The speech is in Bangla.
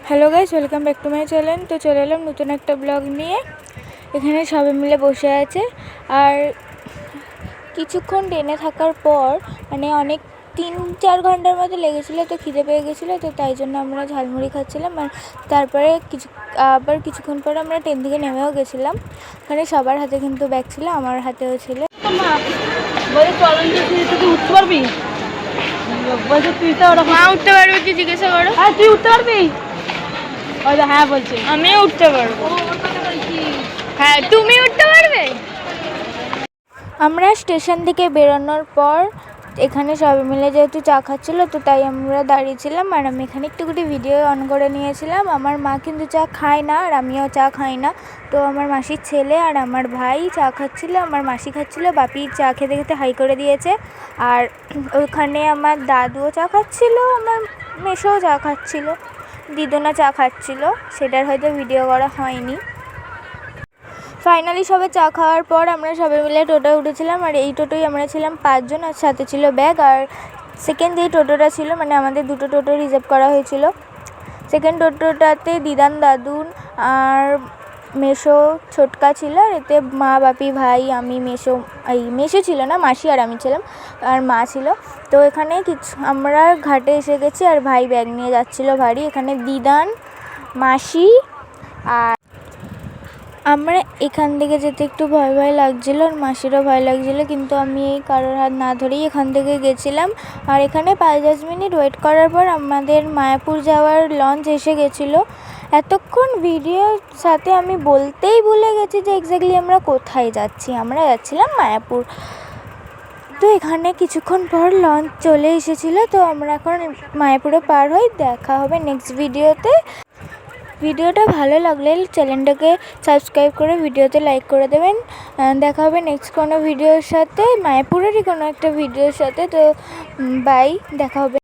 Hello guys, welcome back to my channel. তো চলে এলাম নতুন একটা ব্লগ নিয়ে। এখানে সবাই মিলে বসে আছে আর কিছুক্ষণ ট্রেনে থাকার পর মানে অনেক 3-4 ঘন্টার মতো লেগেছিলো, তো খিদে পেয়ে গেছিলো, তো তাই জন্য আমরা ঝালমুড়ি খাচ্ছিলাম। আর তারপরে আবার কিছুক্ষণ পরে আমরা ট্রেন থেকে নেমেও গেছিলাম। ওখানে সবার হাতে কিন্তু ব্যাগ ছিল, আমার হাতেও ছিল। উঠতে পারবি মা উঠতে পারবে কি জিজ্ঞাসা করো? হ্যাঁ তুই উঠতে পারবি? হ্যাঁ বলছি আমিও উঠতে পারবো। হ্যাঁ তুমি উঠতে পারবে? আমরা স্টেশন থেকে বেরোনোর পর এখানে সবাই মিলে যেহেতু চা খাচ্ছিলো, তো তাই আমরা দাঁড়িয়েছিলাম। আর আমি এখানে একটুকুটি ভিডিও অন করে নিয়েছিলাম। আমার মা কিন্তু চা খায় না আর আমিও চা খাই না। তো আমার মাসির ছেলে আর আমার ভাই চা খাচ্ছিলো, আমার মাসি খাচ্ছিলো, বাপি চা খেতে খেতে হাই করে দিয়েছে। আর ওখানে আমার দাদুও চা খাচ্ছিলো, আমার মেসোও চা খাচ্ছিলো, দিদুনা চা খাচ্ছিলো, সেটার হয়তো ভিডিও করা হয়নি। ফাইনালি সবাই চা খাওয়ার পর আমরা সবাই মিলে টোটোয় উঠেছিলাম। আর এই টোটোয় আমরা ছিলাম 5 জন, আর সাথে ছিল ব্যাগ। আর সেকেন্ড যে টোটোটা ছিল, মানে আমাদের দুটো টোটো রিজার্ভ করা হয়েছিল। সেকেন্ড টোটোটাতে দিদান, দাদুন আর মেসো ছোটকা ছিল। আর এতে মা, বাপি, ভাই, আমি, মেসো ছিল না, মাসি আর আমি ছিলাম, আর মা ছিল। তো এখানে আমরা ঘাটে এসে গেছি আর ভাই ব্যাগ নিয়ে যাচ্ছিলো ভারী। এখানে দিদান, মাসি আর আমরা এখান থেকে যেতে একটু ভয় ভয় লাগছিলো, আর মাসিরও ভয় লাগছিলো, কিন্তু আমি এই কারোর হাত না ধরেই এখান থেকে গেছিলাম। আর এখানে 5-10 মিনিট ওয়েট করার পর আমাদের মায়াপুর যাওয়ার লঞ্চ এসে গেছিলো। এতক্ষণ ভিডিওর সাথে আমি বলতেই ভুলে গেছি যে এক্স্যাক্টলি আমরা কোথায় যাচ্ছি। আমরা যাচ্ছিলাম মায়াপুর। তো এখানে কিছুক্ষণ পর লঞ্চ চলে এসেছিলো, তো আমরা এখন মায়াপুরে পার হই। দেখা হবে নেক্সট ভিডিওতে। ভিডিওটা ভালো লাগলে চ্যানেলটাকে সাবস্ক্রাইব করে ভিডিওতে লাইক করে দেবেন। দেখা হবে নেক্সট কোনো ভিডিওর সাথে, মায়াপুরেরই কোনো একটা ভিডিওর সাথে। তো বাই, দেখা হবে।